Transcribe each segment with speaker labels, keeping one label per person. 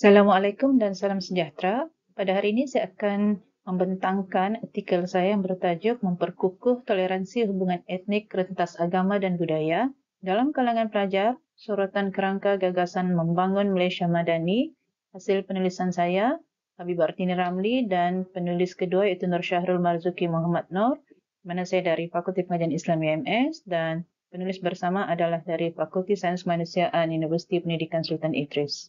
Speaker 1: Assalamualaikum dan salam sejahtera. Pada hari ini saya akan membentangkan artikel saya yang bertajuk Memperkukuh Toleransi Hubungan Etnik Rentas Agama dan Budaya dalam kalangan pelajar, sorotan kerangka gagasan membangun Malaysia Madani, hasil penulisan saya, Habibartini Ramli, dan penulis kedua iaitu Nur Syahrul Marzuki Muhammad Nur, mana saya dari Fakulti Pengajian Islam UMS, dan penulis bersama adalah dari Fakulti Sains Manusiaan Universiti Pendidikan Sultan Idris.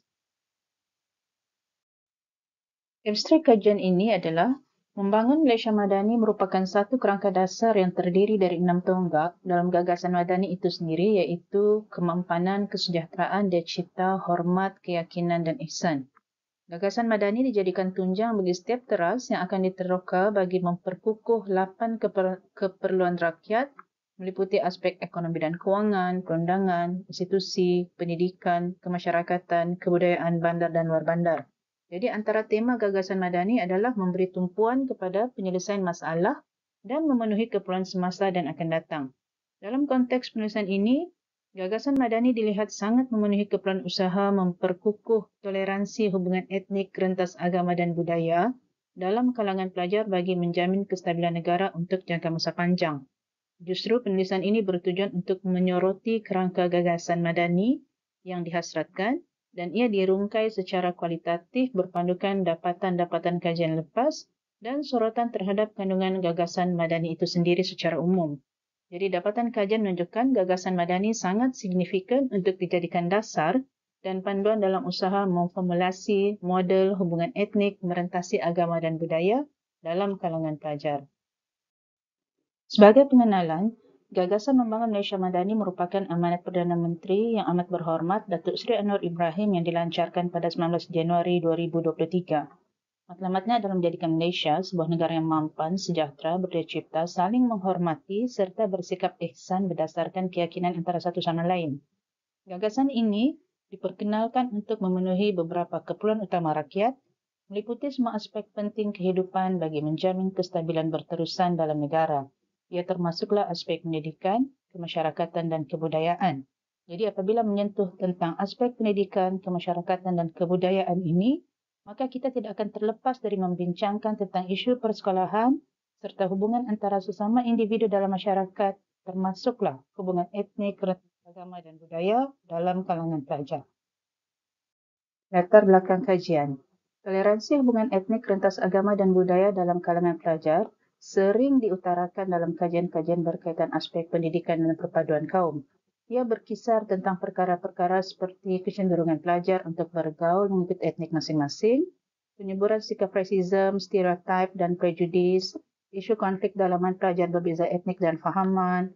Speaker 1: Abstrak kajian ini adalah membangun Malaysia Madani merupakan satu kerangka dasar yang terdiri dari 6 tonggak dalam gagasan Madani itu sendiri, iaitu kemampanan, kesejahteraan, cipta, hormat, keyakinan dan ihsan. Gagasan Madani dijadikan tunjang bagi setiap teras yang akan diteroka bagi memperkukuh 8 keperluan rakyat meliputi aspek ekonomi dan kewangan, perundangan, institusi, pendidikan, kemasyarakatan, kebudayaan bandar dan luar bandar. Jadi antara tema gagasan Madani adalah memberi tumpuan kepada penyelesaian masalah dan memenuhi keperluan semasa dan akan datang. Dalam konteks penulisan ini, gagasan Madani dilihat sangat memenuhi keperluan usaha memperkukuh toleransi hubungan etnik rentas agama dan budaya dalam kalangan pelajar bagi menjamin kestabilan negara untuk jangka masa panjang. Justru penulisan ini bertujuan untuk menyoroti kerangka gagasan Madani yang dihasratkan dan ia dirungkai secara kualitatif berpandukan dapatan-dapatan kajian lepas dan sorotan terhadap kandungan gagasan Madani itu sendiri secara umum. Jadi dapatan kajian menunjukkan gagasan Madani sangat signifikan untuk dijadikan dasar dan panduan dalam usaha memformulasi model hubungan etnik merentasi agama dan budaya dalam kalangan pelajar. Sebagai pengenalan, gagasan membangun Malaysia Madani merupakan amanat Perdana Menteri yang amat berhormat Datuk Seri Anwar Ibrahim yang dilancarkan pada 19 Januari 2023. Matlamatnya adalah menjadikan Malaysia sebuah negara yang mampan, sejahtera, berdaya cipta, saling menghormati serta bersikap ihsan berdasarkan keyakinan antara satu sama lain. Gagasan ini diperkenalkan untuk memenuhi beberapa keperluan utama rakyat, meliputi semua aspek penting kehidupan bagi menjamin kestabilan berterusan dalam negara. Ia termasuklah aspek pendidikan, kemasyarakatan dan kebudayaan. Jadi apabila menyentuh tentang aspek pendidikan, kemasyarakatan dan kebudayaan ini, maka kita tidak akan terlepas dari membincangkan tentang isu persekolahan serta hubungan antara sesama individu dalam masyarakat, termasuklah hubungan etnik, agama dan budaya dalam kalangan pelajar. Latar belakang kajian. Toleransi hubungan etnik rentas agama dan budaya dalam kalangan pelajar sering diutarakan dalam kajian-kajian berkaitan aspek pendidikan dan perpaduan kaum. Ia berkisar tentang perkara-perkara seperti kecenderungan pelajar untuk bergaul mengikut etnik masing-masing, penyuburan sikap rasisme, stereotip dan prejudis, isu konflik dalaman pelajar berbeza etnik dan fahaman,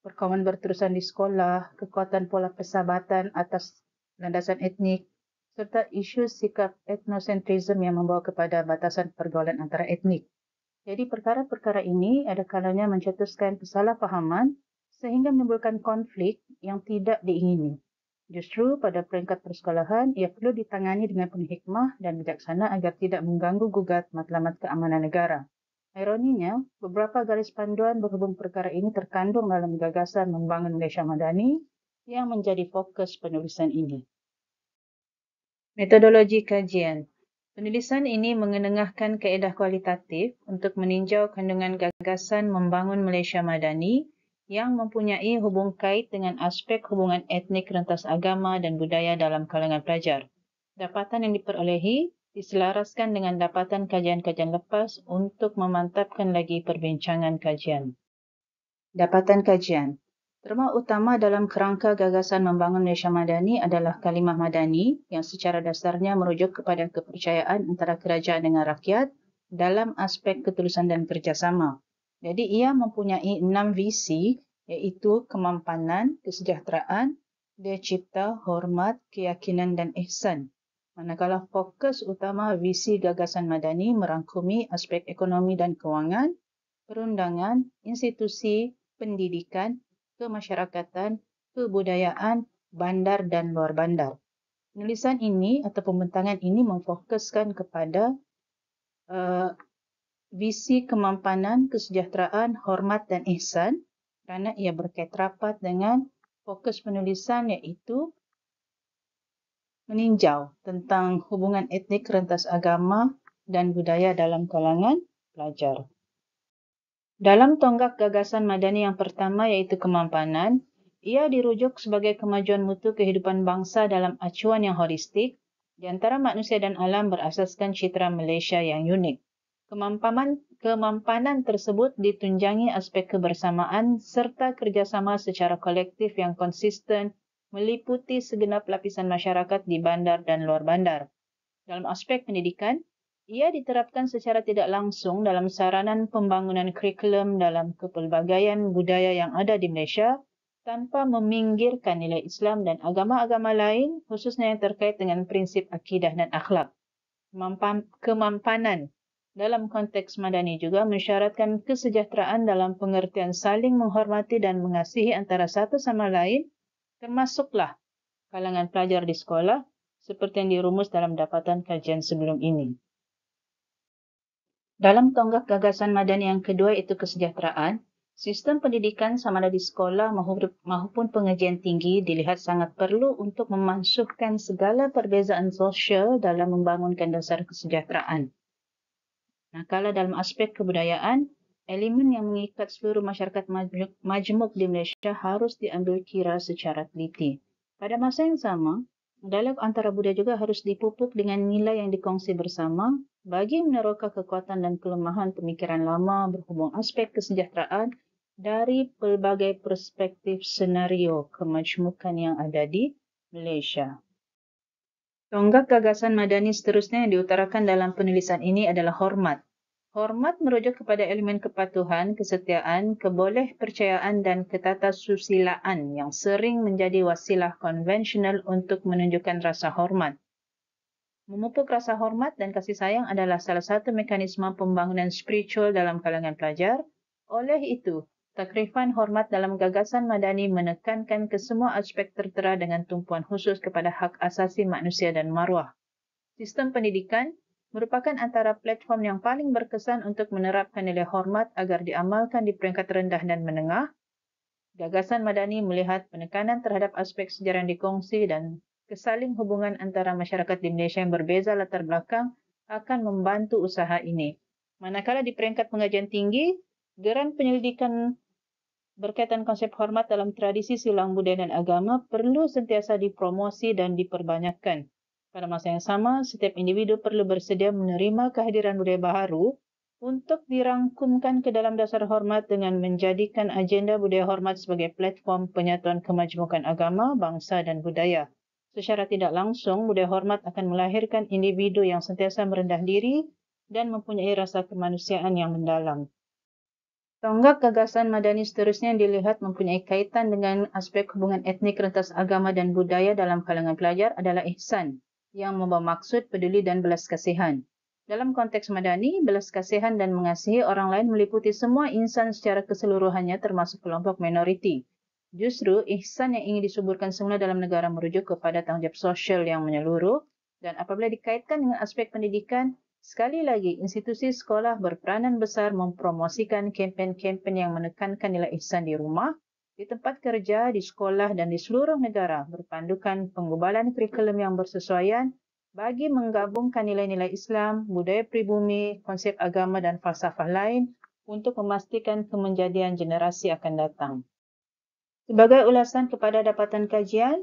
Speaker 1: perkawanan berterusan di sekolah, kekuatan pola persahabatan atas landasan etnik, serta isu sikap etnosentrisme yang membawa kepada batasan pergaulan antara etnik. Jadi perkara-perkara ini ada kalanya mencetuskan kesalahpahaman sehingga menimbulkan konflik yang tidak diingini. Justru pada peringkat persekolahan, ia perlu ditangani dengan penuh hikmah dan bijaksana agar tidak mengganggu gugat matlamat keamanan negara. Ironinya, beberapa garis panduan berhubung perkara ini terkandung dalam gagasan membangun Malaysia Madani yang menjadi fokus penulisan ini. Metodologi kajian. Penulisan ini mengenengahkan kaedah kualitatif untuk meninjau kandungan gagasan membangun Malaysia Madani yang mempunyai hubung kait dengan aspek hubungan etnik rentas agama dan budaya dalam kalangan pelajar. Dapatan yang diperolehi diselaraskan dengan dapatan kajian-kajian lepas untuk memantapkan lagi perbincangan kajian. Dapatan kajian. Tema utama dalam kerangka gagasan membangun Malaysia Madani adalah kalimah Madani yang secara dasarnya merujuk kepada kepercayaan antara kerajaan dengan rakyat dalam aspek ketulusan dan kerjasama. Jadi ia mempunyai 6 visi iaitu kemampanan, kesejahteraan, daya cipta, hormat, keyakinan dan ihsan. Manakala fokus utama visi gagasan Madani merangkumi aspek ekonomi dan kewangan, perundangan, institusi, pendidikan, kemasyarakatan, kebudayaan, bandar dan luar bandar. Penulisan ini atau pembentangan ini memfokuskan kepada visi kemampanan, kesejahteraan, hormat dan ihsan kerana ia berkait rapat dengan fokus penulisan iaitu meninjau tentang hubungan etnik rentas agama dan budaya dalam kalangan pelajar. Dalam tonggak gagasan Madani yang pertama iaitu kemampanan, ia dirujuk sebagai kemajuan mutu kehidupan bangsa dalam acuan yang holistik di antara manusia dan alam berasaskan citra Malaysia yang unik. Kemampanan tersebut ditunjangi aspek kebersamaan serta kerjasama secara kolektif yang konsisten meliputi segenap lapisan masyarakat di bandar dan luar bandar. Dalam aspek pendidikan, ia diterapkan secara tidak langsung dalam saranan pembangunan kurikulum dalam kepelbagaian budaya yang ada di Malaysia tanpa meminggirkan nilai Islam dan agama-agama lain khususnya yang terkait dengan prinsip akidah dan akhlak. Kemampanan dalam konteks Madani juga mensyaratkan kesejahteraan dalam pengertian saling menghormati dan mengasihi antara satu sama lain, termasuklah kalangan pelajar di sekolah, seperti yang dirumus dalam dapatan kajian sebelum ini. Dalam tonggak gagasan Madani yang kedua iaitu kesejahteraan, sistem pendidikan sama ada di sekolah maupun pengajian tinggi dilihat sangat perlu untuk memansuhkan segala perbezaan sosial dalam membangunkan dasar kesejahteraan. Kalau dalam aspek kebudayaan, elemen yang mengikat seluruh masyarakat majmuk di Malaysia harus diambil kira secara teliti. Pada masa yang sama, dialog antara budaya juga harus dipupuk dengan nilai yang dikongsi bersama bagi meneroka kekuatan dan kelemahan pemikiran lama berhubung aspek kesejahteraan dari pelbagai perspektif senario kemajmukan yang ada di Malaysia. Tonggak gagasan Madani seterusnya yang diutarakan dalam penulisan ini adalah hormat. Hormat merujuk kepada elemen kepatuhan, kesetiaan, kebolehpercayaan dan ketatasusilaan yang sering menjadi wasilah konvensional untuk menunjukkan rasa hormat. Memupuk rasa hormat dan kasih sayang adalah salah satu mekanisme pembangunan spiritual dalam kalangan pelajar. Oleh itu, takrifan hormat dalam gagasan Madani menekankan kesemua aspek tertera dengan tumpuan khusus kepada hak asasi manusia dan maruah. Sistem pendidikan merupakan antara platform yang paling berkesan untuk menerapkan nilai hormat agar diamalkan di peringkat rendah dan menengah. Gagasan Madani melihat penekanan terhadap aspek sejarah yang dikongsi dan kesaling hubungan antara masyarakat di Malaysia yang berbeza latar belakang akan membantu usaha ini. Manakala di peringkat pengajian tinggi, geran penyelidikan berkaitan konsep hormat dalam tradisi silang budaya dan agama perlu sentiasa dipromosi dan diperbanyakkan. Pada masa yang sama, setiap individu perlu bersedia menerima kehadiran budaya baharu untuk dirangkumkan ke dalam dasar hormat dengan menjadikan agenda budaya hormat sebagai platform penyatuan kemajmukan agama, bangsa dan budaya. Secara tidak langsung, budaya hormat akan melahirkan individu yang sentiasa merendah diri dan mempunyai rasa kemanusiaan yang mendalam. Tonggak gagasan Madani seterusnya dilihat mempunyai kaitan dengan aspek hubungan etnik rentas agama dan budaya dalam kalangan pelajar adalah ihsan, yang membawa maksud peduli dan belas kasihan. Dalam konteks Madani, belas kasihan dan mengasihi orang lain meliputi semua insan secara keseluruhannya termasuk kelompok minoriti. Justru, ihsan yang ingin disuburkan semula dalam negara merujuk kepada tanggungjawab sosial yang menyeluruh dan apabila dikaitkan dengan aspek pendidikan, sekali lagi, institusi sekolah berperanan besar mempromosikan kempen-kempen yang menekankan nilai ihsan di rumah, di tempat kerja, di sekolah dan di seluruh negara berpandukan penggubalan kurikulum yang bersesuaian bagi menggabungkan nilai-nilai Islam, budaya pribumi, konsep agama dan falsafah lain untuk memastikan kemenjadian generasi akan datang. Sebagai ulasan kepada dapatan kajian,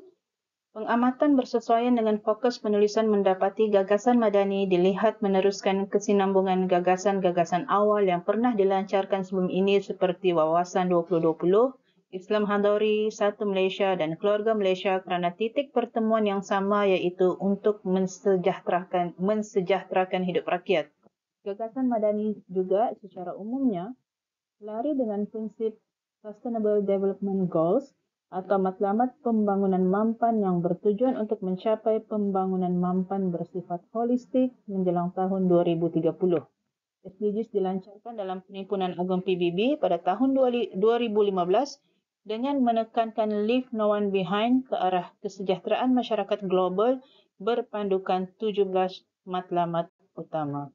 Speaker 1: pengamatan bersesuaian dengan fokus penulisan mendapati gagasan Madani dilihat meneruskan kesinambungan gagasan-gagasan awal yang pernah dilancarkan sebelum ini seperti Wawasan 2020, Islam Hadari, Satu Malaysia dan Keluarga Malaysia kerana titik pertemuan yang sama iaitu untuk mensejahterakan hidup rakyat. Gagasan Madani juga secara umumnya lari dengan prinsip Sustainable Development Goals atau matlamat pembangunan mampan yang bertujuan untuk mencapai pembangunan mampan bersifat holistik menjelang tahun 2030. SDGs dilancarkan dalam Penimpunan Agung PBB pada tahun 2015 dengan menekankan Leave No One Behind ke arah kesejahteraan masyarakat global berpandukan 17 matlamat utama.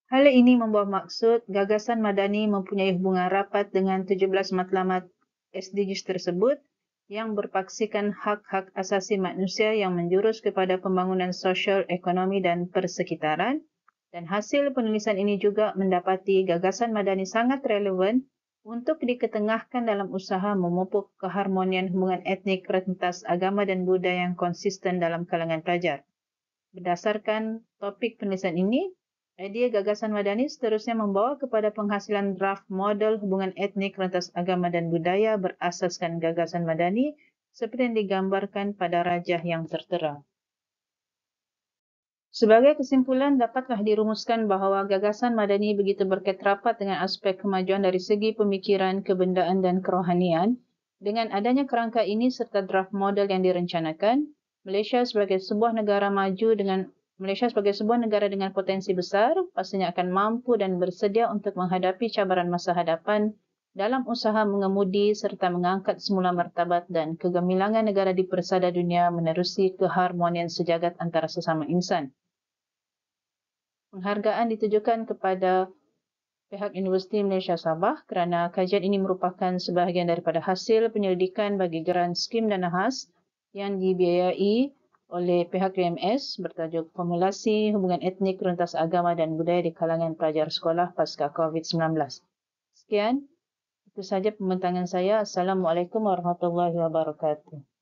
Speaker 1: Hal ini membawa maksud gagasan Madani mempunyai hubungan rapat dengan 17 matlamat SDGs tersebut yang berpaksikan hak-hak asasi manusia yang menjurus kepada pembangunan sosial, ekonomi dan persekitaran. Dan hasil penulisan ini juga mendapati gagasan Madani sangat relevan untuk diketengahkan dalam usaha memupuk keharmonian hubungan etnik, rentas agama dan budaya yang konsisten dalam kalangan pelajar. Berdasarkan topik penulisan ini, idea gagasan Madani seterusnya membawa kepada penghasilan draft model hubungan etnik, rentas agama dan budaya berasaskan gagasan Madani seperti yang digambarkan pada rajah yang tertera. Sebagai kesimpulan, dapatlah dirumuskan bahawa gagasan Madani begitu berkait rapat dengan aspek kemajuan dari segi pemikiran, kebendaan dan kerohanian. Dengan adanya kerangka ini serta draft model yang direncanakan, Malaysia sebagai sebuah negara dengan potensi besar, pastinya akan mampu dan bersedia untuk menghadapi cabaran masa hadapan dalam usaha mengemudi serta mengangkat semula martabat dan kegemilangan negara di persada dunia menerusi keharmonian sejagat antara sesama insan. Penghargaan ditujukan kepada pihak Universiti Malaysia Sabah kerana kajian ini merupakan sebahagian daripada hasil penyelidikan bagi geran skim dana khas yang dibiayai oleh pihak UMS bertajuk Formulasi Hubungan Etnik, Rentas Agama dan Budaya di kalangan pelajar sekolah pasca COVID-19. Sekian, itu sahaja pembentangan saya. Assalamualaikum warahmatullahi wabarakatuh.